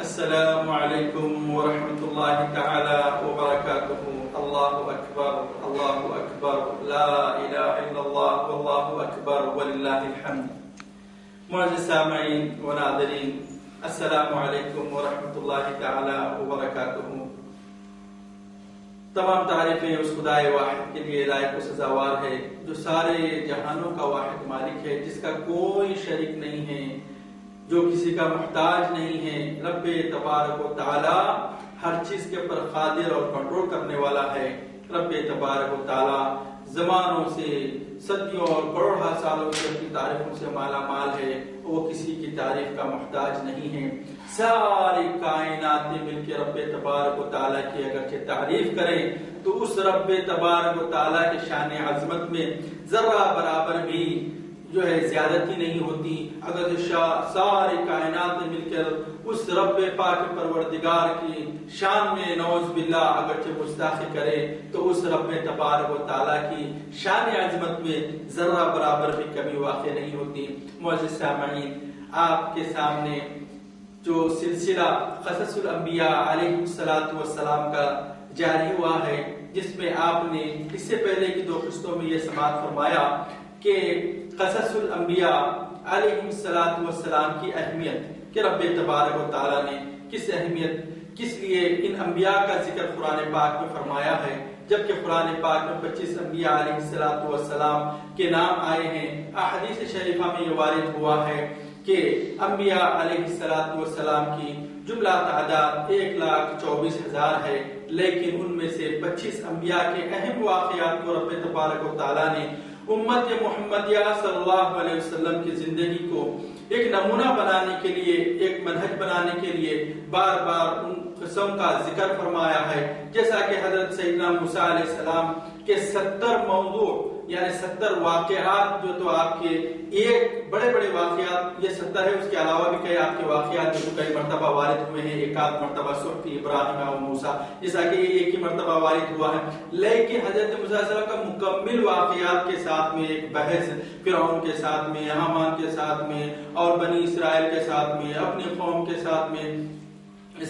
السلام علیکم ورحمۃ اللہ تعالی وبرکاتہ. اللہ اکبر اللہ اکبر لا الہ الا اللہ واللہ اکبر وللہ الحمد. معزز سامعین و ناظرین، السلام علیکم ورحمۃ اللہ تعالی وبرکاتہ. تمام تعریفیں اس خدائے واحد کے لیے لائق و سزاوار ہے جو سارے جہانوں کا واحد مالک ہے، جس کا کوئی شریک نہیں ہے، جو کسی کا محتاج نہیں ہے. رب تبارک و تعالی ہر چیز کے اوپر قادر اور کنٹرول کرنے والا ہے. رب تبارک و تعالی زمانوں سے، صدیوں اور کروڑ سالوں سے اپنی تعریفوں سے مالا مال ہے. وہ کسی کی تعریف کا محتاج نہیں ہے. ساری کائنات مل کے رب تبارک و تعالی کی اگرچہ تعریف کریں تو اس رب تبارک و تعالی کے شان عظمت میں ذرہ برابر بھی جو ہے زیادتی نہیں ہوتی. اگر ساری کائنات میں مل کر اس رب پاک پروردگار کی شان میں نعوذ باللہ اگرچہ گستاخی کرے تو اس رب تبارک و تعالیٰ کی شان عظمت میں ذرہ برابر بھی کمی واقع نہیں ہوتی. معزز سامعین، آپ کے سامنے جو سلسلہ قصص الانبیاء علیہ السلام کا جاری ہوا ہے، جس میں آپ نے اس سے پہلے کی 2 قسطوں میں یہ سماعت فرمایا کہ قصص الانبیاء علیہ السلام کی اہمیت، کہ رب تبارک و تعالیٰ نے کس لیے ان انبیاء کا ذکر قرآن پاک میں فرمایا ہے، جبکہ قرآن پاک میں 25 انبیاء علیہ السلام کے نام آئے ہیں. احادیث شریفہ میں یہ وارد ہوا ہے کہ انبیاء علیہ السلام کی جملہ تعداد 1,24,000 ہے، لیکن ان میں سے 25 انبیاء کے اہم واقعات کو رب تبارک و تعالیٰ نے امت محمدیہ صلی اللہ علیہ وسلم کی زندگی کو ایک نمونہ بنانے کے لیے، ایک منہج بنانے کے لیے بار بار ان قسم کا ذکر فرمایا ہے. جیسا کہ حضرت سیدنا موسیٰ علیہ السلام کے 70 موضوع یعنی 70 واقعات جو تو آپ کے ایک بڑے واقعات یہ 70 ہے، اس کے علاوہ بھی کئی آپ کے واقعات جو کئی مرتبہ وارد ہوئے ہیں. ایک آدھ مرتبہ صحف ابراہیم و موسیٰ جیسا کہ یہ ایک ہی مرتبہ وارد ہوا ہے، لیکن حضرت موسیٰ علیہ السلام کا مکمل واقعات کے ساتھ میں ایک بحث فرعون کے ساتھ میں، حامان کے ساتھ میں اور بنی اسرائیل کے ساتھ میں، اپنی قوم کے ساتھ میں،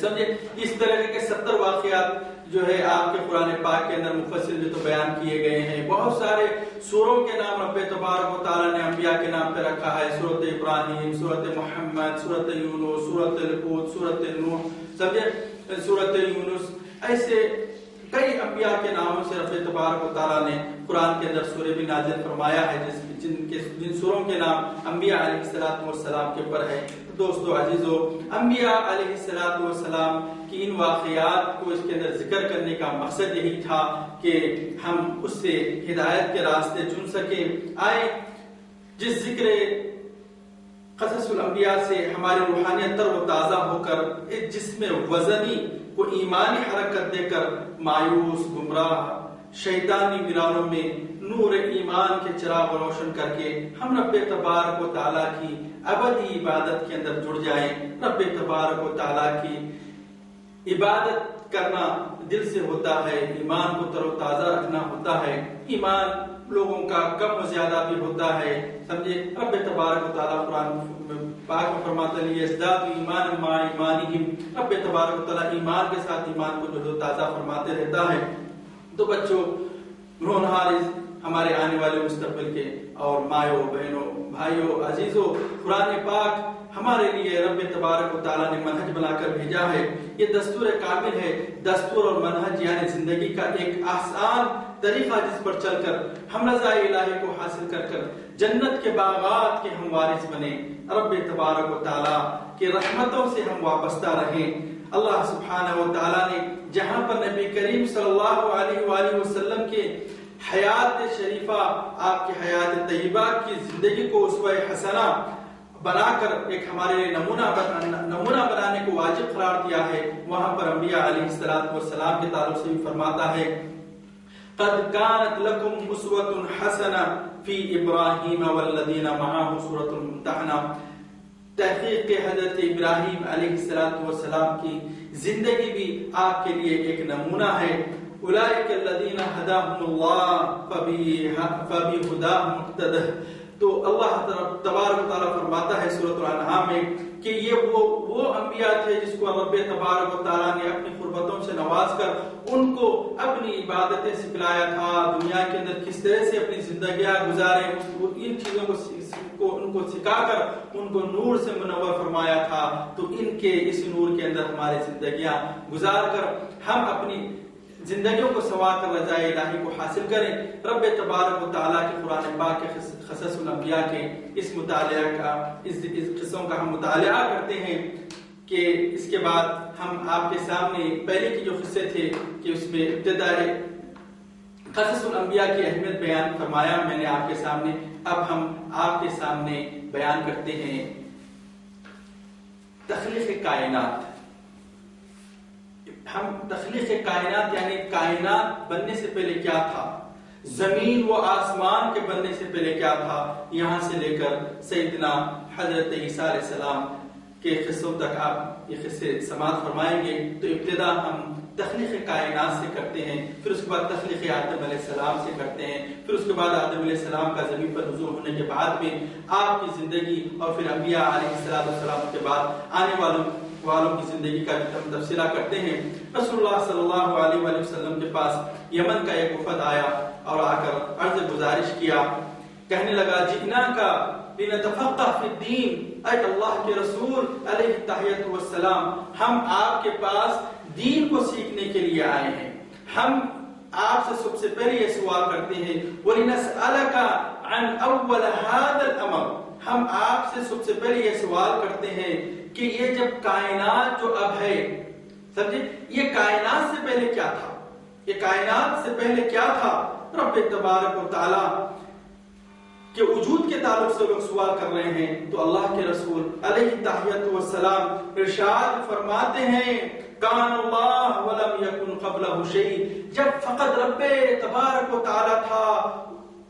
سمجھے اس طرح کے 70 واقعات جو ہے آپ کے قرآن پاک کے اندر مفصل جو تو بیان کیے گئے ہیں. بہت سارے سوروں کے نام رب تبارک و تعالیٰ نے انبیاء کے نام پہ رکھا ہے. سورۃ ابراہیم، سورۃ محمد، سورۃ یونس، سورۃ ہود، سورۃ نوح، سمجھے سورۃ یونس، ایسے کئی انبیاء کے ناموں سے رب تبارک و تعالیٰ نے قرآن کے اندر سورہ بھی نازل فرمایا ہے جن سوروں کے نام انبیاء علیہ السلام کے اوپر ہے. دوستو عزیزو، انبیاء علیہ السلام کی ان واقعات کو اس کے اندر ذکر کرنے کا مقصد یہی تھا کہ ہم اس سے ہدایت کے راستے چن سکیں. آئے جس ذکر قصص الانبیاء سے ہماری روحانیت تر و تازہ ہو کر ایک جسم وزنی کو ایمانی حرکت دے کر مایوس، گمراہ، شیطانی ویرانوں میں نور ایمان کے چراغ روشن کر کے ہم رب تبارک و تعالیٰ کی ابدی عبادت کے اندر جڑ جائیں. رب تبارک و تعالیٰ کی عبادت کرنا دل سے ہوتا ہے، ایمان کو تر و تازہ رکھنا ہوتا ہے. ایمان لوگوں کا کم و زیادہ بھی ہوتا ہے، سمجھے. رب تبارک و تعالیٰ قرآن پاک میں فرماتا ہے یزداد ایمان مع ایمانہم، رب تبارک و تعالیٰ ایمان کے ساتھ ایمان کو جو تازہ فرماتے رہتا ہے. تو بچوں، رونہار ہمارے آنے والے مستقبل کے اور مایوں، بہنوں، بھائیوں، عزیزوں، قرآن پاک ہمارے لیے رب تبارک و تعالیٰ نے منہج بنا کر بھیجا ہے. یہ دستور کامل ہے. دستور اور منہج یعنی زندگی کا ایک آسان طریقہ جس پر چل کر ہم رضا الہی کو حاصل کر جنت کے باغات کے ہم وارث بنے، رب تبارک و تعالیٰ کی رحمتوں سے ہم وابستہ رہیں. اللہ سبحانہ و تعالیٰ نے جہاں پر نبی کریم صلی اللہ علیہ وآلہ وسلم کے حیات شریفہ، آپ کی حیات طیبہ کی زندگی کو اسوہ حسنہ بنا کر ایک ہمارے لیے نمونہ بنانے کو واجب قرار دیا ہے، وہاں پر انبیاء علیہ السلام کے تعلق سے بھی فرماتا ہے قد كانت لكم اسوة حسنة في ابراہیم والذین معه سورۃ الممتحنہ. تحقیق کے حضرت ابراہیم علیہ السلام کی زندگی بھی آپ کے لیے ایک نمونہ ہے. اولئک الذین ھداھم اللہ فبہداہ مقتدہ. تو اللہ تبارک و تعالیٰ فرماتا ہے سورۃ الانعام میں کہ یہ وہ انبیاء تھے جس کو رب تبارک و تعالیٰ نے اپنی قربتوں سے نواز کر ان کو اپنی عبادتیں سکھلایا تھا، دنیا کے اندر کس طرح سے اپنی زندگیاں گزاریں، ان چیزوں کو ان کو سکھا کر ان کو نور سے منور فرمایا تھا۔ تو ان کے اس نور کے اندر ہماری زندگیاں گزار کر ہم اپنی زندگیوں کو سنوار کر رضا الہی کو حاصل کریں۔ رب تبارک و تعالیٰ کے قرآن پاک کے قصص الانبیاء کے اس مطالعہ کا اس قصوں کا ہم مطالعہ کرتے ہیں کہ اس کے بعد ہم آپ کے سامنے پہلے کے جو قصے تھے کہ اس میں ابتداء قصص الانبیاء کی اہمیت بیان فرمایا میں نے آپ کے سامنے، اب ہم آپ کے سامنے بیان کرتے ہیں تخلیق کائنات۔ ہم تخلیق کائنات یعنی کائنات بننے سے پہلے کیا تھا، زمین و آسمان کے بننے سے پہلے کیا تھا، یہاں سے لے کر سیدنا حضرت عیسیٰ علیہ السلام کے قصوں تک آپ یہ قصے سماعت فرمائیں گے۔ تو ابتدا ہم تخلیق کائنات سے کرتے ہیں، پھر اس کے بعد تخلیق آدم علیہ السلام سے کرتے ہیں، پھر اس کے بعد آدم علیہ السلام کا زمین پر نزول ہونے کے بعد میں آپ کی زندگی اور پھر انبیاء علیہ السلام کے بعد آنے والوں کی زندگی کا ہم تفصیلہ کرتے ہیں۔ رسول اللہ صلی اللہ علیہ وآلہ وسلم کے پاس یمن کا ایک وفد آیا اور آ کر عرض گزارش کیا، کہنے لگا جئنا کا لنتفقہ فی الدین، اے اللہ کے رسول علیہ التحیۃ والسلام، ہم آپ کے پاس دین کو سیکھنے کے لیے آئے ہیں، ہم آپ سے سب سے پہلے یہ سوال کرتے ہیں وَلِنَسْأَلَكَ عَنْ أَوَّلَ هَذَا الْأَمْرِ، ہم آپ سے سب سے پہلے یہ سوال کرتے ہیں کہ یہ جب کائنات جو اب ہے، سمجھے یہ کائنات سے پہلے کیا تھا، یہ کائنات سے پہلے کیا تھا؟ رب تبارک و تعالی کے وجود کے تعلق سے لوگ سوال کر رہے ہیں۔ تو اللہ کے رسول علیہ التحیۃ والسلام ارشاد فرماتے ہیں کان اللہ ولم یکن قبلہ شیء، جب فقط رب تبارک و تعالی تھا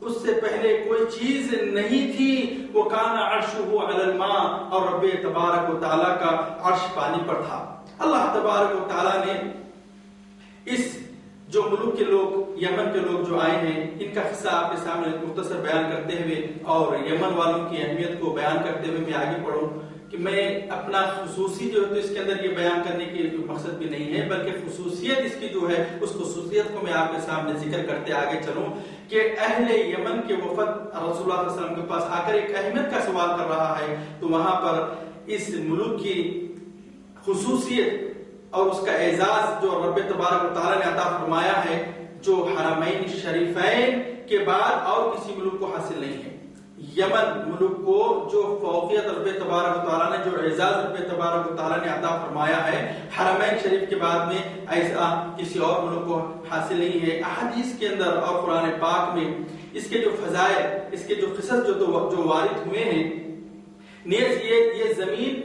اس سے پہلے کوئی چیز نہیں تھی، وہ کان عرشہ علی الماء، اور رب تبارک و تعالی کا عرش پانی پر تھا۔ اللہ تبارک و تعالی نے اس جو ملک کے لوگ، یمن کے لوگ جو آئے ہیں، ان کا قصہ آپ کے سامنے مختصر بیان کرتے ہوئے اور یمن والوں کی اہمیت کو بیان کرتے ہوئے میں آگے پڑھوں کہ میں اپنا خصوصی جو ہے تو اس کے اندر یہ بیان کرنے کی مقصد بھی نہیں ہے، بلکہ خصوصیت اس کی جو ہے اس خصوصیت کو میں آپ کے سامنے ذکر کرتے آگے چلوں کہ اہل یمن کے وفد رسول اللہ صلی اللہ علیہ وسلم کے پاس آ کر ایک اہمیت کا سوال کر رہا ہے، تو وہاں پر اس ملک کی خصوصیت اور اس کا اعزاز جو رب تبارک و تعالی نے عطا فرمایا ہے، جو حرمین شریفین کے بعد اور کسی ملک کو حاصل نہیں ہے۔ یمن ملک کو جو فوقیت رب تبارک و تعالی نے، جو اعزاز رب تبارک و تعالی نے عطا فرمایا ہے، حرمین شریف کے بعد میں ایسا کسی اور ملک کو حاصل نہیں ہے۔ احادیث کے اندر اور قرآن پاک میں اس کے جو فضائل، اس کے جو قصص جو وارد ہوئے ہیں، نیز یہ زمین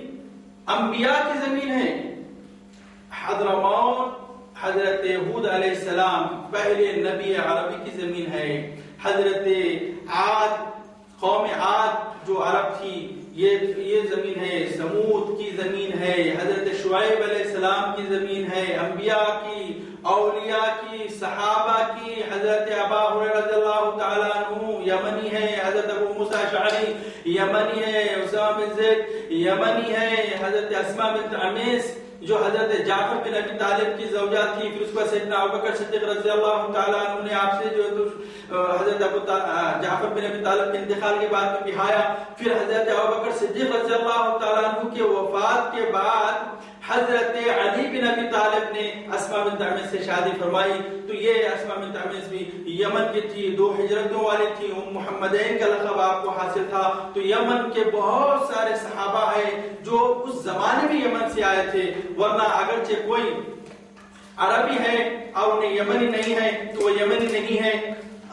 انبیاء کی زمین ہے۔ حضرموت حضرت ہود علیہ السلام پہلے نبی عربی کی زمین ہے۔ حضرت عاد، قوم عاد جو عرب تھی، یہ زمین ہے۔ سمود کی زمین ہے۔ حضرت شعیب علیہ السلام کی زمین ہے۔ انبیاء کی، اولیاء کی، صحابہ کی۔ حضرت ابا ہریرہ رضی اللہ تعالیٰ عنہ یمنی ہے۔ حضرت ابو موسیٰ اشعری یمنی ہے۔ اسامہ بن زید یمنی ہے۔ حضرت اسماء بنت عمیس جو حضرت جعفر بن ابی طالب کی زوجہ تھی، پھر اس کے بعد سیدنا ابوبکر صدیق رضی اللہ تعالیٰ عنہ نے آپ سے جو حضرت جعفر بن ابی طالب کے انتقال کے بعد میں بہایا۔ پھر حضرت ابوبکر صدیق رضی اللہ تعالیٰ عنہ کے وفات کے بعد حضرت علی بن ابی طالب نے اسماء بنت عمیس سے شادی فرمائی۔ تو یہ اسماء بنت عمیس بھی یمن کی تھی، 2 ہجرتوں والی تھی، محمدین کا لقب آپ کو حاصل تھا۔ تو یمن کے بہت سارے صحابہ ہیں جو اس زمانے میں یمن سے آئے تھے، ورنہ اگرچہ کوئی عربی ہے اور انہیں یمنی نہیں ہے تو وہ یمنی نہیں ہے۔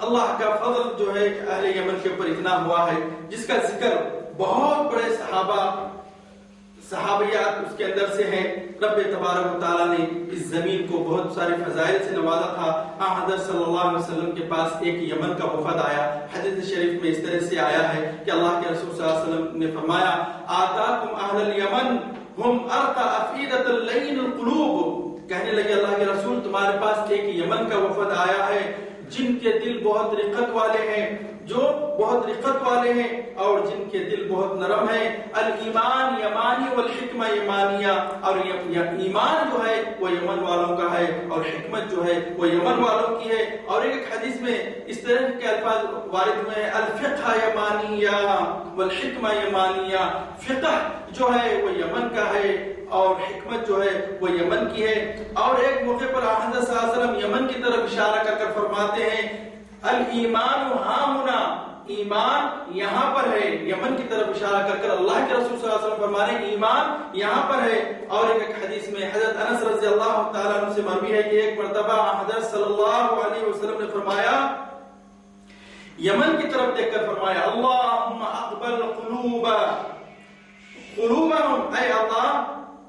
اللہ کا فضل جو ہے اہل یمن کے اوپر اتنا ہوا ہے جس کا ذکر بہت بڑے صحابیات اس کے اندر سے ہیں۔ رب تبارک و تعالیٰ نے اس زمین کو بہت سارے فضائل سے نوازا تھا۔ حضرت صلی اللہ علیہ وسلم کے پاس ایک یمن کا وفد آیا۔ حدیث شریف میں اس طرح سے آیا ہے کہ اللہ کے رسول صلی اللہ علیہ وسلم نے فرمایا آتاکم اہل الیمن ہم ارقى افئدۃ اللین القلوب، کہنے لگے اللہ کے رسول تمہارے پاس ایک یمن کا وفد آیا ہے جن کے دل بہت رقت والے ہیں، جو بہت رقت والے ہیں اور جن کے دل بہت نرم ہیں. الایمان یمانی والحکمہ یمانیہ، اور ایمان جو ہے وہ یمن والوں کا ہے اور حکمت جو ہے وہ یمن والوں کی ہے. اور ایک حدیث میں اس طرح کے الفاظ وارد ہوئے ہیں، الفقہ یمانیہ والحکمہ یمانیہ، فقہ جو ہے وہ یمن کا ہے اور حکمت جو ہے وہ یمن کی ہے. اور ایک موقع پر حضرت صلی اللہ علیہ وسلم یمن کی طرف اشارہ کر کر فرماتے ہیں الایمان ہاہنا، ایمان یہاں پر ہے. یمن کی طرف اشارہ کر کر اللہ کے رسول صلی اللہ علیہ وسلم فرما رہے ہیں ایمان یہاں پر ہے. اور ایک حدیث میں حضرت انس رضی اللہ تعالیٰ عنہ سے مروی ہے کہ ایک مرتبہ حضرت صلی اللہ علیہ وسلم نے فرمایا، یمن کی طرف دیکھ کر فرمایا اللہم اقبل قلوبہم، اے اللہ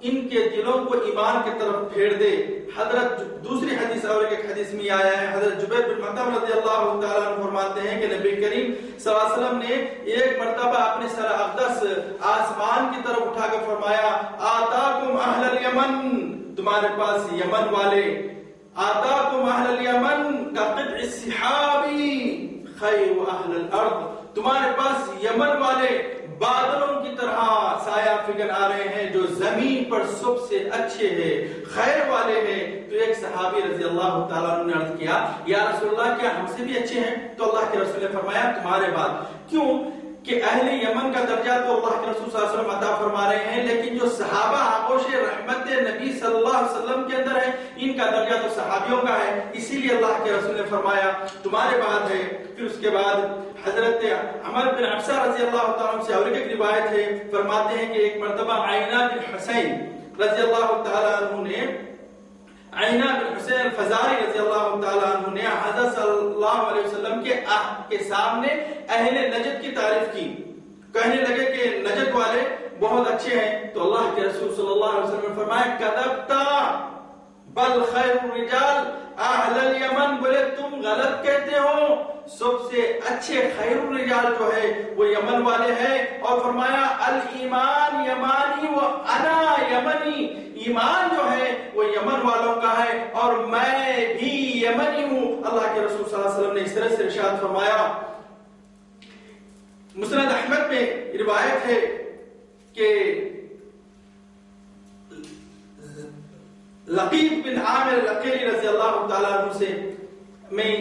ان کے دلوں کو ایمان کی طرف پھیر دے. حضرت دوسری حدیث اور ایک حدیث میں آیا ہے، حضرت جبیر بن مطعم رضی اللہ تعالیٰ عنہ فرماتے ہیں کہ نبی کریم صلی اللہ علیہ وسلم نے ایک مرتبہ اپنے سر اقدس آسمان کی طرف اٹھا کر فرمایا آتاکم اہل الیمن، تمہارے پاس یمن والے، آتاکم اہل الیمن کا قطع السحاب خیر اہل الارض، تمہارے پاس یمن والے بادلوں کی طرح سایہ فگن آ رہے ہیں جو زمین پر سب سے اچھے ہیں، خیر والے ہیں. تو ایک صحابی رضی اللہ تعالیٰ عنہ نے عرض کیا یا رسول اللہ کیا ہم سے بھی اچھے ہیں؟ تو اللہ کے رسول نے فرمایا تمہارے بعد. کیوں کہ اہل یمن کا درجہ تو اللہ کے رسول صلی اللہ علیہ وسلم عطا فرما رہے ہیں، لیکن جو صحابہ آغوش رحمت نبی صلی اللہ علیہ وسلم کے اندر ہے ان کا درجہ تو صحابیوں کا ہے، اسی لیے اللہ کے رسول نے فرمایا تمہارے بعد ہے. پھر اس کے بعد حضرت عمر بن عبسہ رضی اللہ تعالیٰ عنہ سے اور ایک روایت ہے، فرماتے ہیں کہ ایک مرتبہ عینہ بن حسین رضی اللہ تعالیٰ عنہ نے، عینہ بن حسین الفزاری رضی اللہ تعالیٰ عنہ نے حضرت صلی اللہ علیہ وسلم کے سامنے اہل نجد کی تعریف کی، کہنے لگے کہ نجد والے بہت اچھے ہیں. تو اللہ کے رسول صلی اللہ علیہ وسلم نے فرمایا کذبتا بل خیر الرجال اہل الیمن، بولے تم غلط کہتے ہو، سب سے اچھے خیر الرجال جو ہے وہ یمن والے ہیں. اور فرمایا الایمان یمانی و انا یمنی، ایمان جو ہے وہ یمن والوں کا ہے اور میں بھی یمنی ہوں. اللہ کے رسول صلی اللہ علیہ وسلم نے اس طرح سے ارشاد فرمایا. مسند احمد میں روایت ہے کہ لقیط بن عامر العقیلی رضی اللہ تعالیٰ عنہ سے میں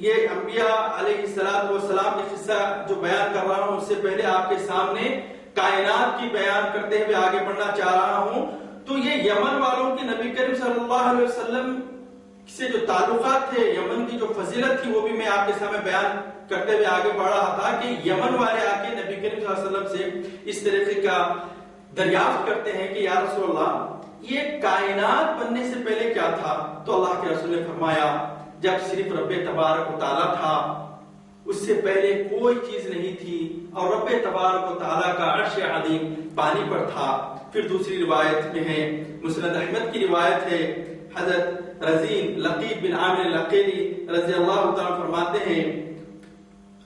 یہ انبیاء علیہ السلام کے قصہ جو بیان کر رہا ہوں اس سے پہلے آپ کے سامنے کائنات کی بیان کرتے ہوئے آگے بڑھنا چاہ رہا ہوں. تو یہ یمن والوں کی نبی کریم صلی اللہ علیہ وسلم سے جو تعلقات تھے، یمن کی جو فضیلت تھی وہ بھی میں آپ کے سامنے بیان کرتے ہوئے آگے بڑھ رہا تھا کہ یمن والے آ کے نبی کریم صلی اللہ علیہ وسلم سے اس طریقے کا دریافت کرتے ہیں کہ یا رسول اللہ یہ کائنات بننے سے پہلے کیا تھا؟ تو اللہ کے رسول نے فرمایا جب صرف رب تبارک و تعالیٰ تھا، اس سے پہلے کوئی چیز نہیں تھی اور رب تبارک و تعالیٰ کا عرش عظیم پانی پر تھا. پھر دوسری روایت میں ہے، مسند احمد کی روایت ہے، حضرت رزین لقیط بن عامر العقیلی رضی اللہ تعالیٰ فرماتے ہیں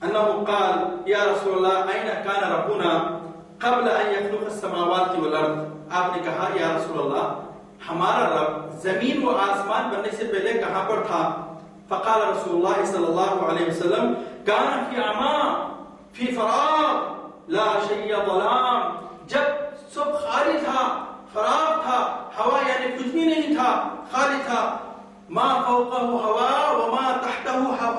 انہ قال یا رسول اللہ این کان ربنا قبل ان یخلق السماوات والارض، آپ نے کہا یا رسول اللہ ہمارا رب زمین و آسمان بننے سے پہلے کہاں پر تھا؟ فقال رسول اللہ صلی اللہ علیہ وسلم کان فی عما فی فراغ لا شیء ظلام، جب سب خالی تھا، فراغ تھا، ہوا یعنی کچھ بھی نہیں تھا، خالی تھا، ما فوقہ ہوا وما تحتہ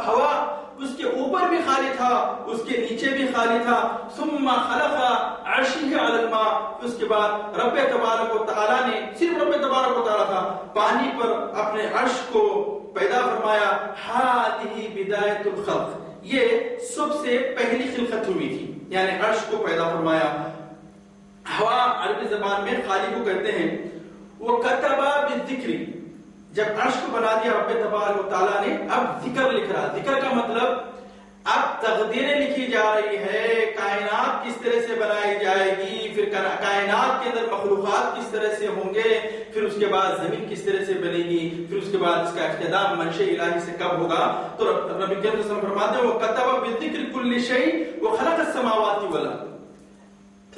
ہوا، اس کے اوپر بھی خالی تھا، اس کے نیچے بھی خالی تھا. ثم خلق عرشہ علی الماء، اس کے بعد رب تبارک و تعالیٰ نے، صرف رب تبارک و تعالیٰ تھا، پانی پر اپنے عرش کو پیدا فرمایا. ہذہ بدایۃ الخلق، یہ سب سے پہلی خلقت ہوئی تھی، یعنی عرش کو پیدا فرمایا. ہوا عربی زبان میں خالی کو کہتے ہیں. وہ کتبہ بالذکر، جب عرش کو بنا دیا رب تبارک و تعالیٰ نے، اب ذکر لکھ رہا. ذکر کا مطلب اب تقدیریں لکھی جا رہی ہے، کائنات کس طرح سے بنائی جائے گی، پھر کائنات کے اندر مخلوقات کس طرح سے ہوں گے، پھر اس کے بعد زمین کس طرح سے بنے گی، پھر اس کے بعد اس کا اختتام منشأ الہی سے کب ہوگا. تو نبی کریم صلی اللہ علیہ وسلم فرماتے ہیں وہ کتب بالذکر کل شیء وخلق السماوات والارض،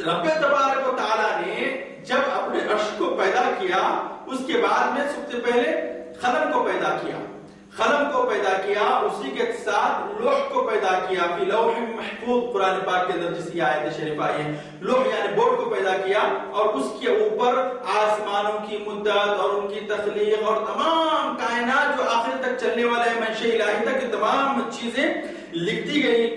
رب تبارک و تعالیٰ نے جب اپنے عرش کو پیدا کیا اس کے بعد میں سب سے پہلے قلم کو پیدا کیا. قلم کو پیدا کیا، اسی کے ساتھ لوح کو پیدا کیا، فی لوح محفوظ قرآن پاک کے اندر جس کی آیت شریف آئی ہے، لوح یعنی بورڈ کو پیدا کیا، اور اس کے اوپر آسمانوں کی مدت اور ان کی تخلیق اور تمام کائنات جو آخر تک چلنے والے ہیں منشأ الہی تک تمام چیزیں لکھتی گئی۔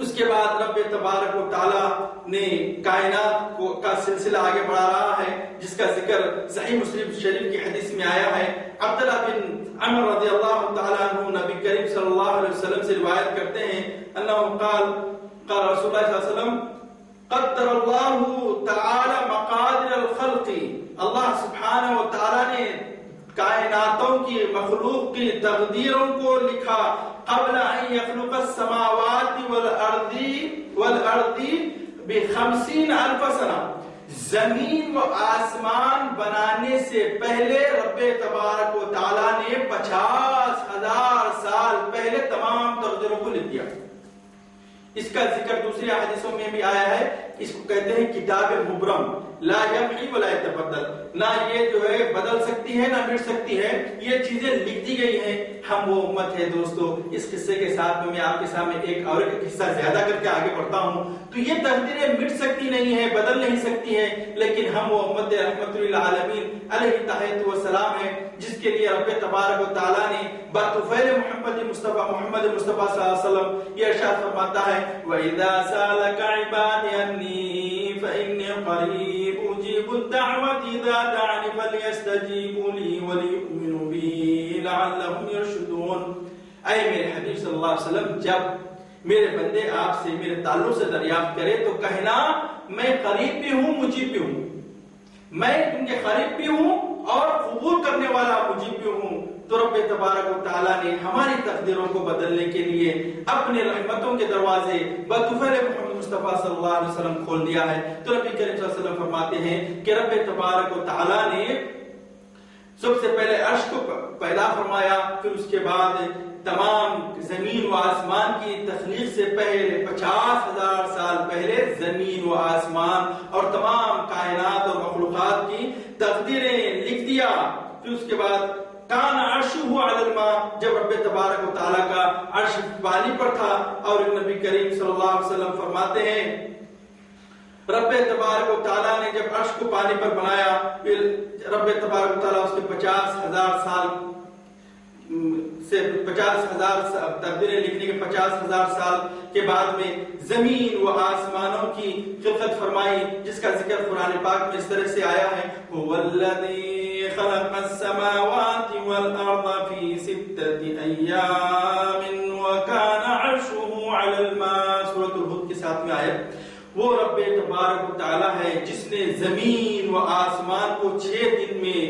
اس کے بعد رب تبارک و تعالی نے کائنات کا سلسلہ آگے بڑھا رہا ہے، جس کا ذکر صحیح مسلم شریف کی حدیث میں آیا ہے۔ عبداللہ بن عمر رضی اللہ تعالی عنہ نبی کریم صلی اللہ علیہ وسلم سے روایت کرتے ہیں انہ قال رسول اللہ صلی اللہ علیہ وسلم قدر اللہ تعالی مقادر الخلق، اللہ سبحانہ و تعالی نے کائناتوں کی مخلوق کی تقدیروں کو لکھا قبل ان یخلق السماوات والارض ب50,000 سنہ، زمین و آسمان بنانے سے پہلے رب تبارک و تعالیٰ نے 50,000 سال پہلے تمام تقدیروں کو لکھ دیا۔ اس کا ذکر دوسری حدیثوں میں بھی آیا ہے، اس کو کہتے ہیں کتاب مبرم، لا یمحی ولا یتبدل، نہ یہ جو ہے بدل سکتی ہے نہ مٹ سکتی ہے، یہ چیزیں لکھ دی گئی ہیں۔ ہم وہ امت ہے دوستو، اس قصے کے ساتھ میں آپ کے سامنے ایک اور ایک قصہ زیادہ کر کے آگے بڑھتا ہوں۔ تو یہ تقدیریں مٹ سکتی نہیں ہے، بدل نہیں سکتی ہے، لیکن ہم وہ امت رحمت للعالمین علیہ تحیۃ و سلام ہے، جس کے لیے رب تبارک و تعالیٰ نے بطفیل محمد مصطفیٰ صلی اللہ علیہ وسلم یہ ارشاد فرماتا ہے وَإِذَا سَأَلَكَ عِبَادِي عَنِّي فَإِنِّي قَرِيبٌ أُجِيبُ الدَّعْوَةَ إِذَا دَعَانِ فَلْيَسْتَجِيبُوا لِي وَلْيُؤْمِنُوا بِي لَعَلَّهُمْ يَرْشُدُونَ۔ اے میرے حبیب صلی اللہ علیہ وسلم، جب میرے بندے آپ سے میرے تعلق سے دریافت کرے تو کہنا میں قریب بھی ہوں مجیب بھی ہوں، میں ان کے قریب بھی ہوں اور قبول کرنے والا مجیب بھی ہوں۔ تو رب تبارک و تعالیٰ نے ہماری تقدیروں کو بدلنے کے لیے اپنے رحمتوں کے دروازے بطفیل محمد مصطفیٰ صلی اللہ علیہ وسلم کھول دیا ہے۔ تو نبی کریم صلی اللہ علیہ وسلم فرماتے ہیں کہ رب تبارک و تعالیٰ نے سب سے پہلے عرش کو پیدا فرمایا، پھر اس کے بعد تمام زمین و آسمان کی تخلیق سے پہلے 50,000 سال پہلے زمین و آسمان اور تمام کائنات اور مخلوقات کی تقدیریں لکھ دیا۔ پھر اس کے بعد کان عرشہ علی الماء، جب رب تبارک و تعالیٰ کا عرش پانی پر تھا، اور نبی کریم صلی اللہ علیہ وسلم فرماتے ہیں رب تبارک و تعالیٰ نے جب عرش کو پانی پر بنایا، پھر رب تبارک و تعالیٰ اس کے 50,000 سال سے 50,000 تقدیریں لکھنے کے 50,000 سال کے بعد میں زمین و آسمانوں کی خلقت فرمائی، جس کا ذکر قرآن پاک میں اس طرح سے آیا ہے هو الذی خلق السماوات والارض فی 6 ایام وکان عرشہ علی الماء، سورۃ الحud کے ساتھ میں آیت۔ وہ رب تبارک و تعالیٰ ہے جس نے زمین و آسمان کو 6 دن میں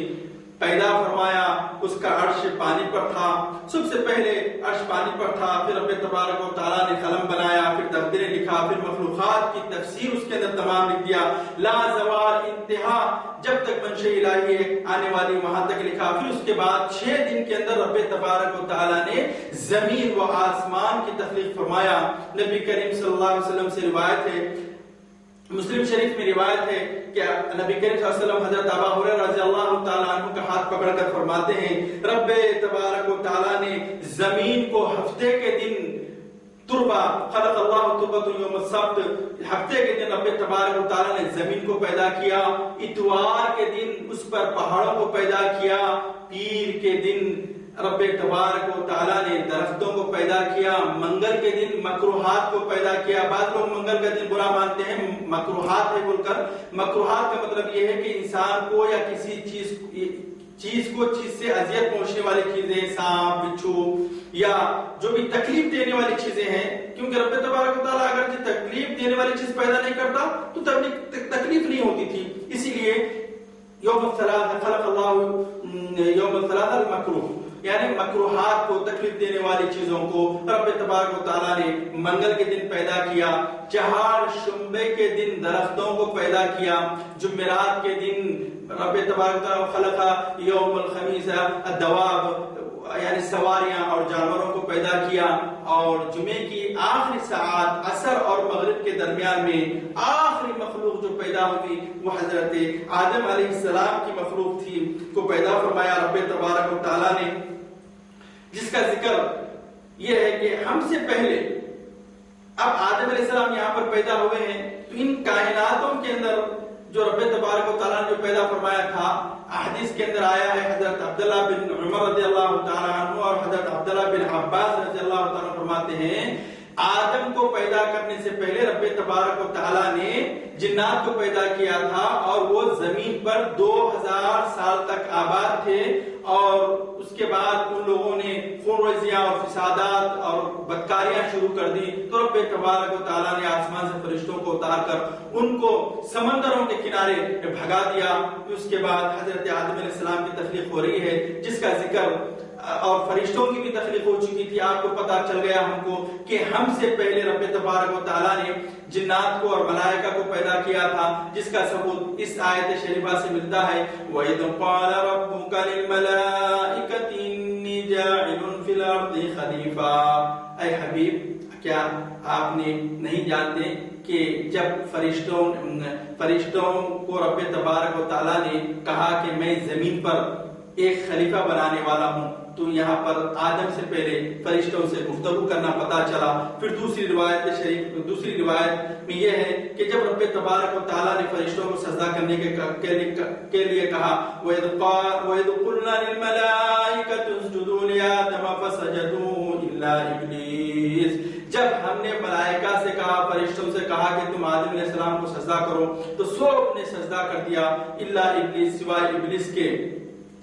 پیدا فرمایا، اس کا عرش پانی پر تھا۔ سب سے پہلے عرش پانی پر تھا، پھر رب تبارک و تعالیٰ نے قلم بنایا، پھر تقدیریں لکھا، پھر مخلوقات کی تفسیر اس کے اندر تمام لکھ دیا، لا زوال انتہا، جب تک منشأ الہی ہے آنے والی وہاں تک لکھا۔ پھر اس کے بعد 6 دن کے اندر رب تبارک و تعالیٰ نے زمین و آسمان کی تخلیق فرمایا۔ نبی کریم صلی اللہ علیہ وسلم سے روایت ہے، مسلم شریف میں روایت ہے کہ نبی کریم صلی اللہ علیہ وسلم حضرت ابو ہریرہ رضی اللہ تعالیٰ عنہ کا ہاتھ پکڑ کر فرماتے ہیں رب تبارک و تعالیٰ نے زمین کو ہفتے کے دن تربہ خلق اللہ تربۃ یوم السبت، ہفتے کے دن رب تبارک و تعالیٰ نے زمین کو پیدا کیا، اتوار کے دن اس پر پہاڑوں کو پیدا کیا، پیر کے دن رب تبارک و تعالیٰ نے درختوں کو پیدا کیا، منگل کے دن مکروہات کو پیدا کیا۔ بعض لوگ منگل کا دن برا مانتے ہیں، مکروہات ہے بول کر۔ مکروہات کا مطلب یہ ہے کہ انسان کو یا کسی چیز سے اذیت پہنچنے والی چیزیں، سانپ بچھو یا جو بھی تکلیف دینے والی چیزیں ہیں، کیونکہ رب تبارک و تعالیٰ اگر تکلیف دینے والی چیز پیدا نہیں کرتا تو تکلیف نہیں ہوتی تھی۔ اسی لیے یوم الثلاث خلق اللہ یوم الثلاث المکروہ، یعنی مکروہات کو، تکلیف دینے والی چیزوں کو رب تبارک و تعالیٰ نے منگل کے دن پیدا کیا، چہار شنبے کے دن درختوں کو پیدا کیا، جمعرات کے دن رب تبارک و تعالیٰ خلق یوم الخمیس الدواب، یعنی سواریاں اور جانوروں کو پیدا کیا، اور جمعے کی آخری ساعت عصر اور مغرب کے درمیان میں آخری مخلوق جو پیدا ہوئی وہ حضرت آدم علیہ السلام کی مخلوق تھی، کو پیدا فرمایا رب تبارک و تعالیٰ نے۔ جس کا ذکر یہ ہے کہ ہم سے پہلے اب آدم علیہ السلام یہاں پر پیدا ہوئے ہیں، تو ان کائناتوں کے اندر جو رب تبارک و تعالیٰ نے جو پیدا فرمایا تھا، احادیث کے اندر آیا ہے، حضرت عبداللہ بن عمر رضی اللہ تعالیٰ عنہ اور حضرت عبداللہ بن عباس رضی اللہ تعالیٰ فرماتے ہیں آدم کو پیدا کرنے سے پہلے رب تبارک و تعالیٰ نے جنات کو پیدا کیا تھا، اور وہ زمین پر 2000 سال تک آباد تھے، اور اس کے بعد ان لوگوں نے خون ریزیاں اور فسادات اور بدکاریاں شروع کر دی، تو رب تبارک و تعالیٰ نے آسمان سے فرشتوں کو اتار کر ان کو سمندروں کے کنارے بھگا دیا۔ اس کے بعد حضرت آدم علیہ السلام کی تخلیق ہو رہی ہے، جس کا ذکر اور فرشتوں کی بھی تخلیق ہو چکی تھی۔ آپ کو پتا چل گیا ہم کو کہ ہم سے پہلے رب تبارک و تعالیٰ نے جنات کو اور ملائکہ کو پیدا کیا تھا، جس کا ثبوت اس آیت شریفہ سے ملتا ہے، وَإِذْ قَالَ رَبُّكَ لِلْمَلَائِكَةِ إِنِّي جَاعِلٌ فِي الْأَرْضِ خَلِيفَةً۔ اے حبیب، کیا آپ نے نہیں جانتے کہ جب فرشتوں کو رب تبارک و تعالیٰ نے کہا کہ میں زمین پر ایک خلیفہ بنانے والا ہوں، تو یہاں پر آدم سے پہلے فرشتوں سے گفتگو کرنا پتا چلا۔ پھر دوسری روایت میں یہ ہے کہ جب رب تبارک و تعالیٰ نے فرشتوں کو سجدہ کرنے کے لیے کہا، وَإِذْ قُلْنَا لِلْمَلَائِكَةِ اسْجُدُوا لِآدَمَ فَسَجَدُوا إِلَّا إِبْلِيسَ۔ جب ہم نے ملائکہ سے کہا، فرشتوں سے کہا کہ تم آدم علیہ السلام کو سجدہ کرو، تو سب نے سجدہ کر دیا، الا ابلیس، سوائے ابلیس کے،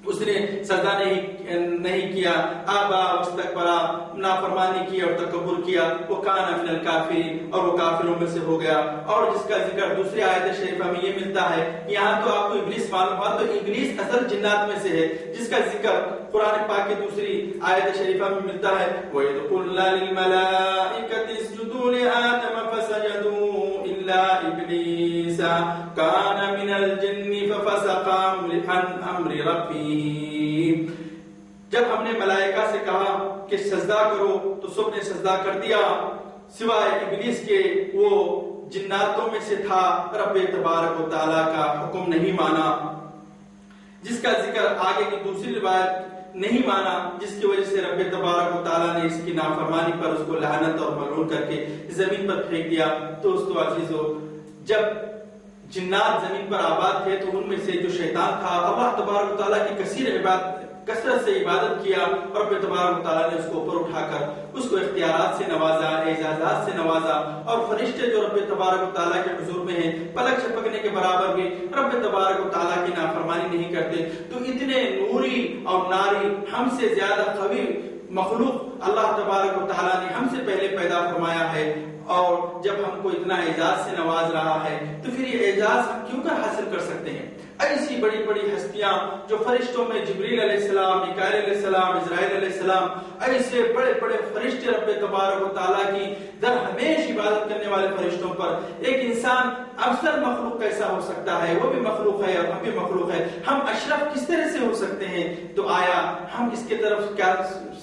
اس نے سجدہ نہیں کیا، آبا واستکبرا، نافرمانی کی اور تکبر کیا، وہ کان من الکافرین، اور وہ کافروں میں سے ہو گیا۔ اور جس کا ذکر دوسری آیت شریفہ میں یہ ملتا ہے، یہاں تو آپ کو ابلیس معلوم ہوا، تو ابلیس اصل جنات میں سے ہے، جس کا ذکر قرآن پاک کی دوسری آیت شریفہ میں ملتا ہے، وَإِذْ قُلْنَا لِلْمَلَائِكَةِ اسْجُدُوا لِآدَمَ فَسَجَدُوا إِلَّا إِبْلِيسَ كَانَ مِنَ الْجِنِّ فَفَسَقَ عَنْ أَمْرِ رَبِّهِ۔ جب ہم نے ملائکہ سے کہا کہ سجدہ کرو تو سب نے سجدہ کر دیا، سوائے ابلیس کے، وہ جناتوں میں سے تھا، رب تبارک و تعالیٰ کا حکم نہیں مانا، جس کا ذکر آگے کی دوسری روایت نہیں مانا، جس کی وجہ سے رب تبارک و تعالیٰ نے اس کی نافرمانی پر اس کو لعنت اور ملعون کر کے زمین پر پھینک دیا۔ دوستو عزیزو، جب جنات زمین پر آباد تھے تو ان میں سے جو شیطان تھا، اللہ تبارک و تعالیٰ کی کثرت سے عبادت کیا، اور رب تبارک و تعالیٰ نے اس کو اوپر اٹھا کر اس کو اختیارات سے نوازا، اعزازات سے نوازا، اور فرشتے جو رب تبارک و تعالیٰ کے حضور میں ہیں، پلک جھپکنے کے برابر بھی رب تبارک و تعالیٰ کی نافرمانی نہیں کرتے۔ تو اتنے نوری اور ناری، ہم سے زیادہ قوی مخلوق اللہ تبارک و تعالیٰ نے ہم سے پہلے پیدا فرمایا ہے، اور جب ہم کو اتنا اعزاز سے نواز رہا ہے تو پھر یہ اعزاز ہم کیوں کر حاصل کر سکتے ہیں؟ ایسی بڑی بڑی ہستیاں جو فرشتوں میں جبریل علیہ السلام، میکائیل علیہ السلام، اسرائیل علیہ السلام، ایسے بڑے بڑے فرشتے رب تبارک و تعالیٰ کی در ہمیش عبادت کرنے والے فرشتوں پر ایک انسان افضل مخلوق کیسا ہو سکتا ہے؟ وہ بھی مخلوق ہے اور ہم بھی مخلوق ہے، ہم اشرف کس طرح سے ہو سکتے ہیں؟ تو آیا ہم اس کے طرف کیا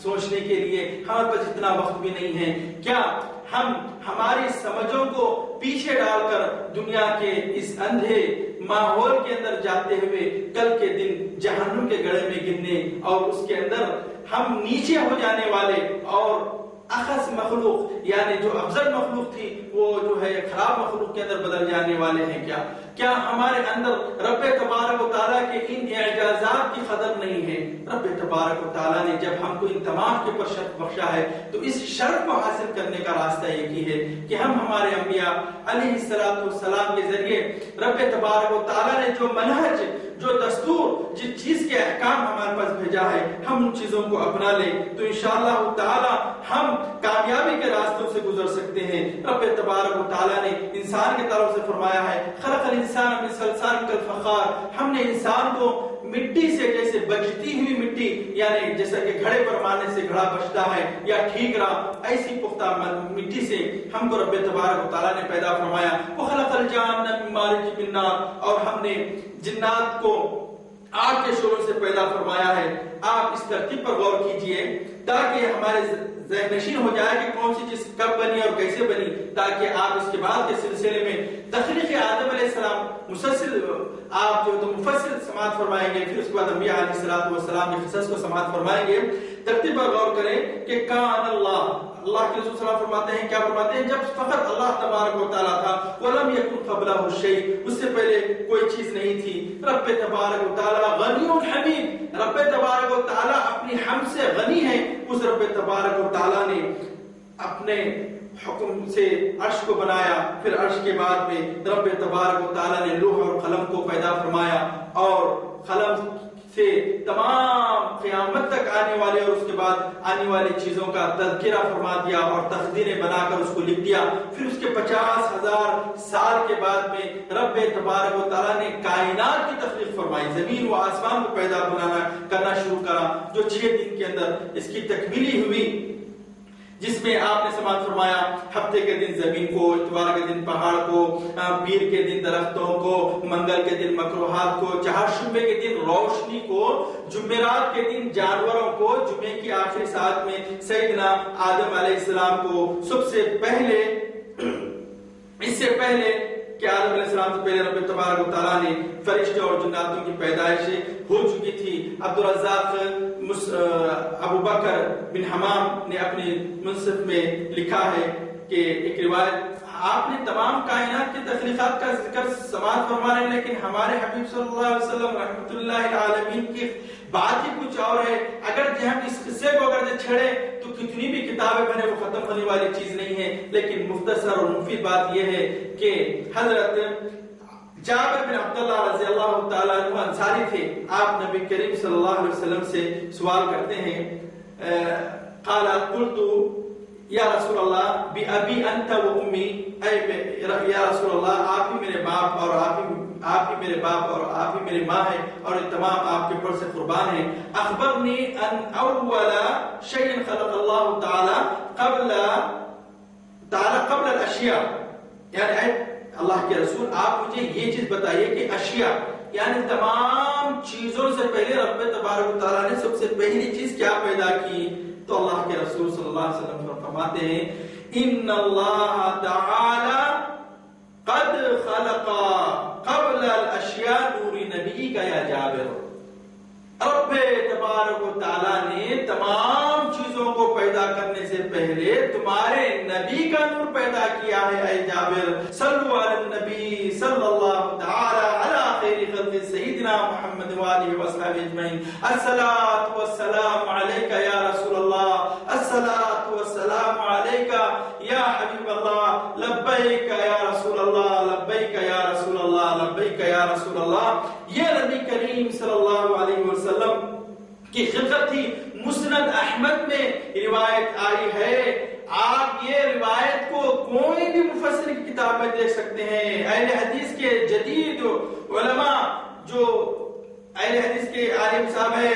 سوچنے کے لیے ہمارے پاس اتنا وقت بھی نہیں ہے؟ کیا ہم ہماری سمجھوں کو پیچھے ڈال کر دنیا کے اس اندھے ماحول کے اندر جاتے ہوئے کل کے دن جہنم کے گڑھے میں گرنے اور اس کے اندر ہم نیچے ہو جانے والے اور اخس مخلوق، یعنی جو افضل مخلوق تھی وہ جو ہے خراب مخلوق کے اندر بدل جانے والے ہیں؟ کیا ہمارے اندر رب تبارک و تعالیٰ کے ان اعجازات کی قدر نہیں ہے؟ رب تبارک و تعالیٰ نے جب ہم کو ان تمام کے اوپر شرف بخشا ہے تو اس شرف کو حاصل کرنے کا راستہ ایک ہی ہے کہ ہم ہمارے انبیاء علیہ السلام کے ذریعے رب تبارک و تعالیٰ نے جو منہج، جو دستور، جس چیز کے احکام ہمارے پاس بھیجا ہے، ہم ان چیزوں کو اپنا لیں تو انشاءاللہ تعالی ہم کامیابی کے راستوں سے گزر سکتے ہیں۔ رب تبارک و تعالیٰ نے انسان کی طرف سے فرمایا ہے، خلق الانسان من صلصال کالفخار، ہم نے انسان کو مٹی سے، جیسے بجتی ہوئی مٹی، یعنی جیسا کہ گھڑے پر مارنے سے گھڑا بچتا ہے یا ٹھیکرا، ایسی پختہ مٹی سے ہم کو رب تبارک و تعالیٰ نے پیدا فرمایا۔ وخلق الجان من مارج من نار، اور ہم نے جنات کو آگ کے شعلوں سے پیدا فرمایا ہے۔ آپ اس ترتیب پر غور کیجئے تاکہ ہمارے ذہن نشین ہو جائے کہ کون سی چیز کب بنی اور کیسے بنی، تاکہ آپ اس کے بعد کے سلسلے میں تخلیق آدم علیہ السلام مسلسل آپ جو مفصل سماعت فرمائیں گے، پھر اس کے بعد انبیاء علیہ الصلوۃ والسلام کے قصص کو سماعت فرمائیں گے۔ ترتیب پر غور کریں کہ کان اللہ کے رسول صلی اللہ علیہ وسلم فرماتے ہیں، کیا فرماتے ہیں؟ جب فقط اللہ تبارک و تعالیٰ تھا، وَلَمْ يَكُنْ قَبْلَهُ شَيْءٌ، اس سے پہلے کوئی چیز نہیں تھی۔ رب تبارک و تعالیٰ غنی حمید، رب تبارک و تعالیٰ اپنی حمد سے غنی ہے۔ اس رب تبارک و تعالیٰ نے اپنے حکم سے عرش کو بنایا، پھر عرش کے بعد میں رب تبارک و تعالیٰ نے لوح اور قلم کو پیدا فرمایا، اور قلم سے تمام قیامت تک آنے والے اور اس کے بعد آنے والی چیزوں کا تذکرہ فرما دیا اور تقدیریں بنا کر اس کو لکھ دیا۔ پھر اس کے 50,000 سال کے بعد میں رب تبارک و تعالیٰ نے کائنات کی تخلیق فرمائی، زمین و آسمان کو پیدا کرنا شروع کرا، جو 6 دن کے اندر اس کی تکمیلی ہوئی، جس میں آپ نے سماعت فرمایا ہفتے کے دن زمین کو، اتوار کے دن پہاڑ کو، پیر کے دن درختوں کو، منگل کے دن مکروہات کو، چہارشنبے کے دن روشنی کو، جمعرات کے دن جانوروں کو، جمعے کی آخری ساعت میں سیدنا آدم علیہ السلام کو سب سے پہلے، اس سے پہلے کہ آدم علیہ السلام سے پہلے رب تبارک و تعالیٰ نے فرشتے اور جناتوں کی پیدائش ہو چکی تھی۔ عبدالرزاق ابو بکر بن حمام نے اپنے منصف میں لکھا ہے کہ ایک روایت، آپ نے تمام کائنات کی تخلیقات کا ذکر سماعت فرما رہے ہیں، لیکن ہمارے حبیب صلی اللہ علیہ وسلم رحمۃ اللہ العالمین کی بات ہی کچھ اور ہے۔ اگر ہم اس قصے کو اگر چھڑے تو کتنی بھی کتابیں بنے وہ ختم ہونے والی چیز نہیں ہے، لیکن مختصر اور مفید بات یہ ہے کہ حضرت جابر بن عبداللہ رضی اللہ تعالیٰ عنہ انصاری تھے۔ آپ نبی کریم صلی اللہ علیہ وسلم سے سوال کرتے ہیں، قال قلت یا رسول اللہ بأبی انت و امی، اے یا رسول اللہ آپ ہی میرے باپ اور آپ ہی میرے باپ اور آپ ہی میرے ماں ہیں اور تمام آپ کے پر سے قربان ہیں۔ اخبرنی ان اول شیء خلق اللہ تعالی قبل الاشیاء، یعنی اللہ کے رسول آپ مجھے یہ چیز بتائیے کہ اشیاء یعنی تمام چیزوں سے پہلے رب تبارک و تعالیٰ نے سب سے پہلی چیز کیا پیدا کی؟ تو اللہ کے رسول صلی اللہ علیہ وسلم فرماتے ہیں، ان اللہ تعالی قد خلق قبل الاشیاء نور نبی کا یا جابر، رب تبارک و تعالیٰ نے تمام چیزوں کو پیدا کرنے سے پہلے تمہارے نبی کا نور پیدا کیا ہے اے جابر۔ صلو علی النبی صلی اللہ تعالی علی خیر خلق سیدنا محمد وآلہ وصحبہ اجمعین۔ الصلاۃ والسلام علیک یا رسول اللہ، الصلاۃ والسلام علیک یا حبیب اللہ، لبیک یا رسول اللہ، لبیک یا رسول اللہ، لبیک یا رسول اللہ۔ یہ نبی کریم صلی اللہ علیہ وسلم کی خلقت تھی۔ مسند احمد میں روایت آئی ہے، آپ یہ روایت کو کوئی بھی مفسر کی کتاب میں دیکھ سکتے ہیں۔ اہل حدیث کے جدید علماء، جو اہل حدیث کے عالم صاحب ہیں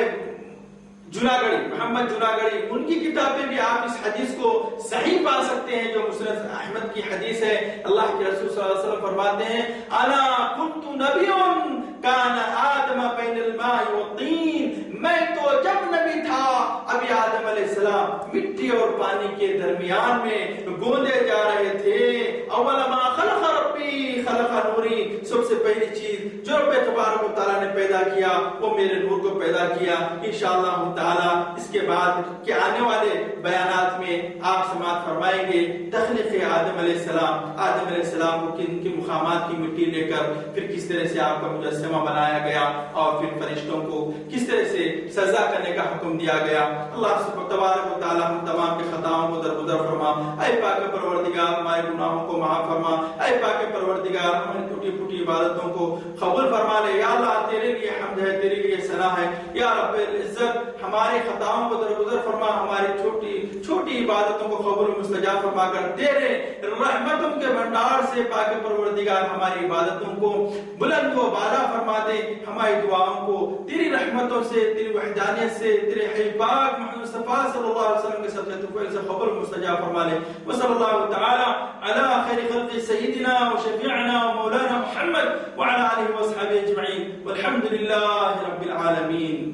جناگڑی، محمد جناگڑی، ان کی کتابیں بھی آپ اس حدیث کو صحیح پا سکتے ہیں، جو مسند احمد کی حدیث ہے۔ اللہ کے رسول صلی اللہ علیہ وسلم فرماتے ہیں، انا کنت نبی کان آدم بین الماء والطین، میں تو جب نبی تھا ابھی آدم علیہ السلام مٹی اور پانی کے درمیان میں گوندے جا رہے تھے۔ اول ما خلق ربی خلق نوری، سب سے پہلی چیز جو رب تبارک و تعالیٰ نے پیدا کیا وہ میرے نور کو پیدا کیا۔ انشاءاللہ تعالیٰ اس کے بعد کے آنے والے بیانات میں آپ سماعت فرمائیں گے تخلیق آدم علیہ السلام، آدم علیہ السلام کو کن کے مقامات کی مٹی لے کر پھر کس طرح سے آپ کا مجسمہ بنایا گیا، اور پھر فرشتوں کو کس طرح سے سزا کرنے کا حکم دیا گیا۔ اللہ تبارک و تعالیٰ ہم تمام کے خطاؤں کو درگزر فرما، اے پاک پروردگار ہمارے گناہوں کو معاف فرما، اے پاک پروردگار ہماری ٹوٹی پھوٹی عبادتوں کو قبول فرما لے۔ یا اللہ تیرے لیے حمد ہے، تیرے لیے ثنا ہے۔ یا رب العزت ہمارے خطاؤں کو درگزر فرما، ہماری چھوٹی چھوٹی عبادتوں کو قبول مستجاب فرما کر تیرے رحمتوں کے بھنڈار سے پاک پروردگار ہماری عبادتوں کو بلند و بالا فرما دے، ہماری دعاؤں کو تیری رحمتوں سے، تیری وحدانیت سے، تیرے حبیب پاک محمد مصطفیٰ صلی اللہ علیہ وسلم کے صدقے طفیل سے قبول مستجاب فرما لے۔ وصلی اللہ تعالی علی خیر خلق سیدنا و شفیعنا و مولانا محمد وعلى آلہ وصحبہ اجمعین والحمد للہ رب العالمین۔